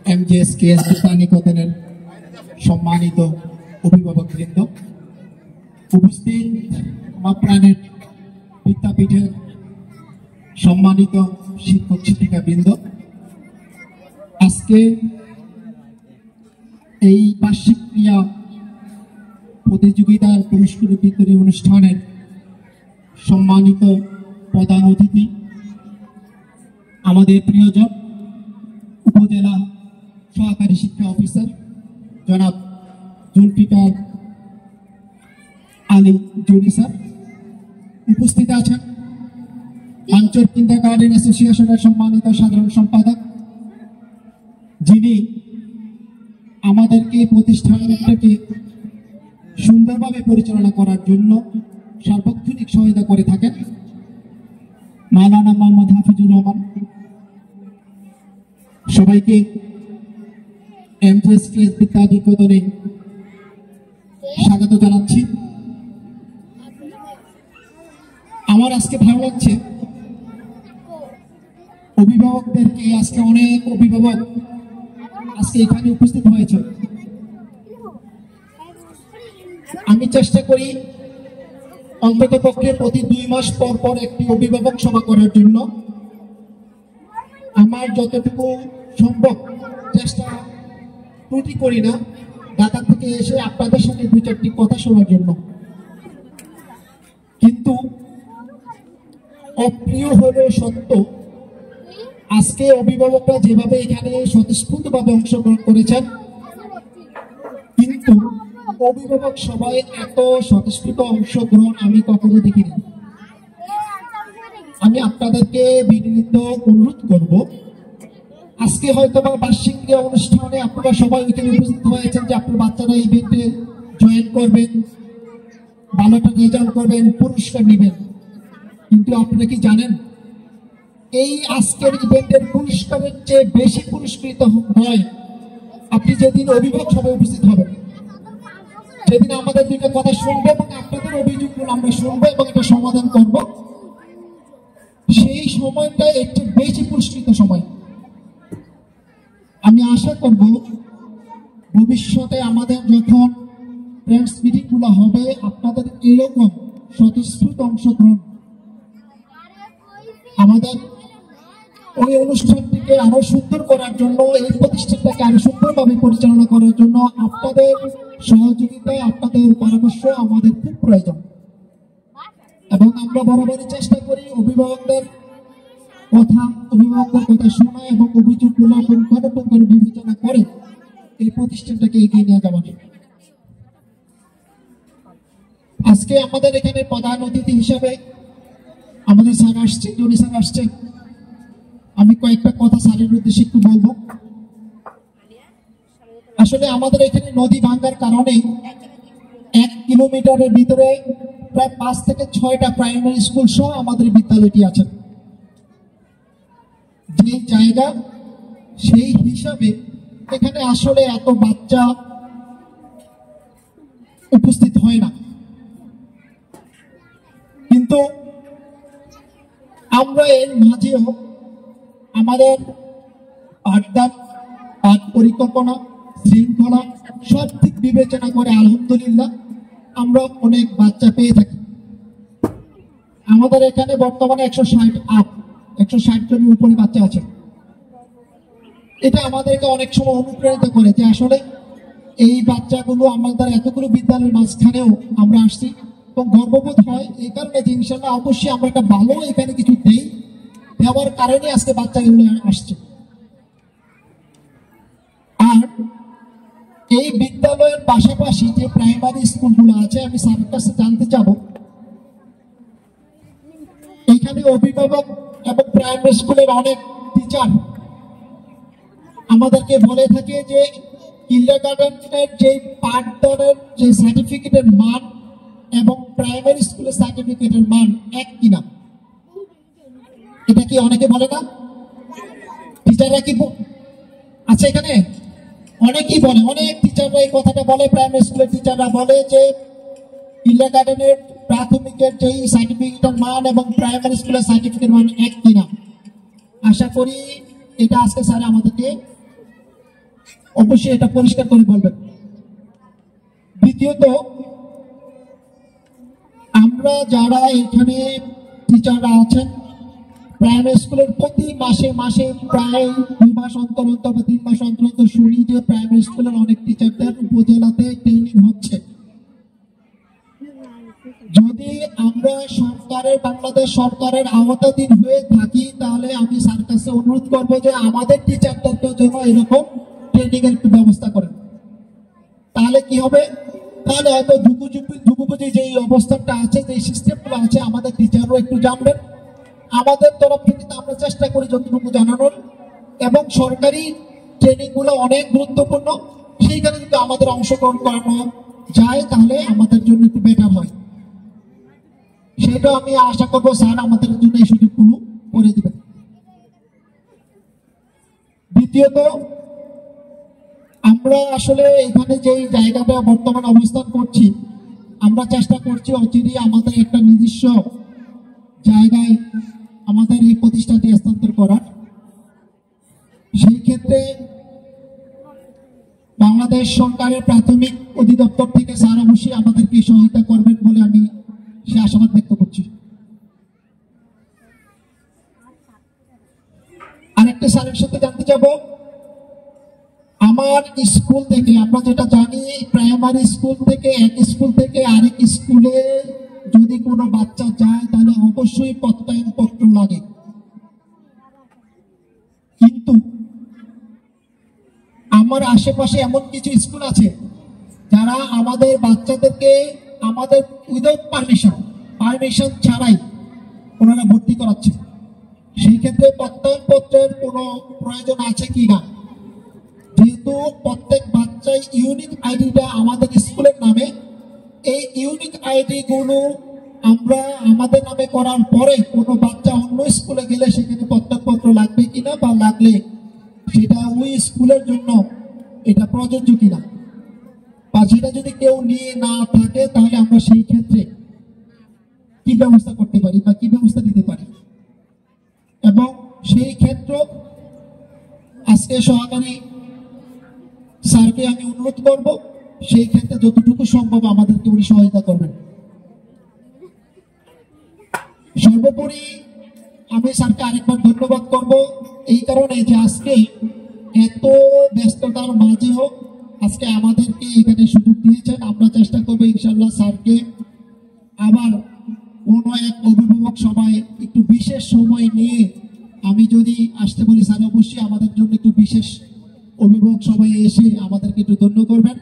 MJSKS বিদ্যানিকেতনের সম্মানিত অভিভাবকবৃন্দ, উপস্থিত আমার প্রাণের বিদ্যাপীঠের সম্মানিত শিক্ষক শিক্ষিকাবৃন্দ, আজকে এই বার্ষিক ক্রীড়া প্রতিযোগিতার পুরস্কার বিতরণী অনুষ্ঠানের সম্মানিত প্রধান অতিথি আমাদের প্রিয়জন উপজেলা সহকারী শিক্ষা অফিসার জনাব জুলফিকার আলী জুলি স্যার, উপস্থিত আছেন আঞ্চল কিন্ডারগার্টেন অ্যাসোসিয়েশনের সম্মানিত সাধারণ সম্পাদক, যিনি আমাদেরকে প্রতিষ্ঠানটাকে সুন্দরভাবে পরিচালনা করার জন্য সার্বক্ষণিক সহায়তা করে থাকেন, মাওলানা মোহাম্মদ হাফিজুর রহমান। সবাইকে MJSKS বিদ্যানিকেতনে স্বাগত জানাচ্ছি। আমার আজকে ভালো লাগছে, অভিভাবকদেরকে আজকে অনেক অভিভাবক আজকে এখানে উপস্থিত হয়েছে। আমি চেষ্টা করি অন্তত পক্ষে প্রতি 2 মাস পর পর একটি অভিভাবক সভা করার জন্য। আমার যতটুকু সম্ভব চেষ্টা ত্রুটি করি না, ঢাকা থেকে এসে আপনাদের সাথে 2-4টি কথা শোনার জন্য। কিন্তু অপ্রিয় হলেও সত্য, আজকে অভিভাবকরা যেভাবে এখানে স্বতঃস্ফূর্তভাবে অংশগ্রহণ করেছেন, কিন্তু অভিভাবক সবাই এত স্বতঃস্ফূর্ত অংশগ্রহণ আমি কখনো দেখিনি। আমি আপনাদেরকে বিনীত অনুরোধ করব, আজকে হয়তো বা বার্ষিক ক্রীড়া অনুষ্ঠানে আপনারা সবাই এখানে উপস্থিত হয়েছেন যে আপনার বাচ্চারা ইভেন্টে জয়েন করবেন, ভালোটা রেজাল্ট করবেন, পুরস্কার নেবেন। কিন্তু আপনারা কি জানেন, এই আজকের ইভেন্টের পুরস্কারের চেয়ে বেশি পুরস্কৃত হয় আপনি যেদিন অভিভাবক সভায় উপস্থিত হবেন, সেদিন আমাদের 2টা কথা শুনবো এবং আপনাদের অভিযোগগুলো আমরা শুনবো এবং এটা সমাধান করব। সেই সময়টা একটু বেশি পুরস্কৃত সময়। আমি আশা করব ভবিষ্যতে আমাদের যখন ফ্রেন্ডস মিটিং গুলো হবে, আপনাদের এরকম স্বতঃস্ফূর্ত অংশগ্রহণ আমাদের ওই অনুষ্ঠানটিকে আরো সুন্দর করার জন্য, এই প্রতিষ্ঠানটাকে আরো সুন্দরভাবে পরিচালনা করার জন্য আপনাদের সহযোগিতা, আপনাদের পরামর্শ আমাদের খুব প্রয়োজন। এবং আমরা বরাবরই চেষ্টা করি অভিভাবকদের কথা শোনা এবং অভিযোগগুলো পুঙ্খানুপুঙ্খ বিবেচনা করে এই প্রতিষ্ঠানটাকে এগিয়ে নিয়ে যাওয়ার। আজকে আমাদের এখানে প্রধান অতিথি হিসাবে আমাদের স্যার আসছে, জনি স্যার আসছে। আমি কয়েকটা কথা স্যারের উদ্দেশ্যে একটু বলবো। আসলে আমাদের এখানে নদী ভাঙ্গার কারণে 1 কিলোমিটারের ভিতরে প্রায় 5 থেকে 6টা প্রাইমারি স্কুল সহ আমাদের বিদ্যালয়টি আছে। যে জায়গা, সেই হিসাবে এখানে আসলে এত বাচ্চা উপস্থিত হয় না। কিন্তু আমরা এর মাঝেও আমাদের পাঠদান, পাঠ পরিকল্পনা, শৃঙ্খলা সব দিক বিবেচনা করে আলহামদুলিল্লাহ আমরা অনেক বাচ্চা পেয়ে থাকি। আমাদের এখানে বর্তমানে 160 জনের উপরে বাচ্চা আছে। এটা আমাদেরকে অনেক সময় অনুপ্রাণিত করে যে আসলে এই বাচ্চাগুলো আমাদের এতগুলো বিদ্যালয়ের মাঝখানেও আমরা আসছি এবং গর্ববোধ হয় এই কারণে যে ইনশাআল্লাহ অবশ্যই আমরা একটা ভালো এখানে কিছু দেওয়ার কারণে আজকে বাচ্চাগুলো আসছে। আর এই বিদ্যালয়ের পাশাপাশি যে প্রাইমারি স্কুলগুলো আছে, আমি স্যারের কাছে জানতে চাবো, এখানে অভিভাবক এবং প্রাইমারি স্কুলের অনেক টিচার আমাদেরকে বলে থাকে যে কিন্ডারগার্টেনের যে পাঠদানের যে সার্টিফিকেটের মান এবং প্রাইমারি স্কুলের সার্টিফিকেটের মান এক কিনা। এটা কি অনেকে বলে না? টিচাররা কি আচ্ছা, এখানে অনেকেই বলে, অনেক টিচাররা এই কথাটা বলে, প্রাইমারি স্কুলের টিচাররা বলে যে কিন্ডারগার্টেনের প্রাথমিকের যেই সার্টিফিকেটের মান এবং প্রাইমারি স্কুলের সার্টিফিকেটের মান এক কিনা। আশা করি এটা আজকে স্যার আমাদেরকে অবশ্যই এটা পরিষ্কার করে বলবেন। দ্বিতীয়ত, আমরা যারা এখানে টিচাররা আছেন প্রাইমারি স্কুলের, প্রতি মাসে মাসে প্রায় 2 মাস অন্তর অন্তর বা 3 মাস অন্তর অন্তর শুনি যে প্রাইমারি স্কুলের অনেক টিচারদের উপজেলাতে ট্রেনিং হচ্ছে। যদি আমরা বাংলাদেশ সরকারের আওতাধীন হয়ে থাকি, তাহলে আমি স্যার কাছে অনুরোধ করব যে আমাদের টিচারদেরকে জন্য এরকম ট্রেনিং এর ব্যবস্থা করেন। তাহলে কি হবে, তাহলে হয়তো যুগোপযোগী যে অবস্থানটা আছে, যে সিস্টেমগুলো আছে, আমাদের টিচারও একটু জানবেন। আমাদের তরফ থেকে আমরা চেষ্টা করি যতটুকু জানানোর, এবং সরকারি ট্রেনিং গুলো অনেক গুরুত্বপূর্ণ, সেইখানে যদি আমাদের অংশগ্রহণ করানো যায় তাহলে আমাদের জন্য একটু বেটার হয়। সেটা আমি আশা করবো স্যার আমাদের জন্য এই সুযোগগুলো করে দিবেন। দ্বিতীয়ত, আমরা আসলে এখানে যে জায়গাটা বর্তমান অবস্থান করছি, আমরা চেষ্টা করছি অচিরে আমাদের একটা নিজস্ব জায়গায় আমাদের এই প্রতিষ্ঠানটি স্থানান্তর করার। সেই ক্ষেত্রে বাংলাদেশ সরকারের প্রাথমিক অধিদপ্তর থেকে স্যার অবশ্যই আমাদেরকে সহায়তা করবেন বলে আমি সে আশাবাদ ব্যক্ত করছি। আরেকটা স্যারের সাথে জানতে যাব, আমার স্কুল থেকে আমরা যেটা জানি, প্রাইমারি স্কুল থেকে এক স্কুল থেকে আরেক স্কুলে যদি কোনো বাচ্চা যায় তাহলে অবশ্যই প্রত্যয়ন পত্র লাগে। কিন্তু আমার আশেপাশে এমন কিছু স্কুল আছে যারা আমাদের বাচ্চাদেরকে আমাদের উইদাউট পারমিশন ছাড়াই ওনারা ভর্তি করাচ্ছে। সেই ক্ষেত্রে প্রত্যয়ন পত্রের কোনো প্রয়োজন আছে কি না, যেহেতু প্রত্যেক বাচ্চাই ইউনিক আইডিটা আমাদের স্কুলের নামে, এই ইউনিক আইডি গুলো আমরা আমাদের নামে করার পরে কোনো বাচ্চা অন্য স্কুলে গেলে সেখানে প্রত্যয়নপত্র লাগবে কিনা, বা লাগলে সেটা ওই স্কুলের জন্য এটা প্রযোজ্য কিনা, বা সেটা যদি কেউ নিয়ে না থাকে তাহলে আমরা সেই ক্ষেত্রে কি ব্যবস্থা করতে পারি বা কি ব্যবস্থা দিতে পারি। এবং সেই ক্ষেত্র আজকে সহকারী স্যারকে আমি অনুরোধ করব সেই ক্ষেত্রে যতটুকু সম্ভব আমাদেরকে উনি সহায়তা করবেন। সর্বোপরি আমি স্যারকে আরেকবার ধন্যবাদ করব এই কারণে যে আজকে এত ব্যস্ততার মাঝেও আজকে আমাদেরকে এখানে সুযোগ দিয়েছেন। আমরা চেষ্টা করবো ইনশাল্লাহ স্যারকে আবার কোনো এক অভিভাবক সভায় একটু বিশেষ সময় নিয়ে আমি যদি আসতে বলি, স্যার অবশ্যই আমাদের জন্য একটু বিশেষ অভিভাবক সভায় এসে আমাদেরকে একটু ধন্য করবেন।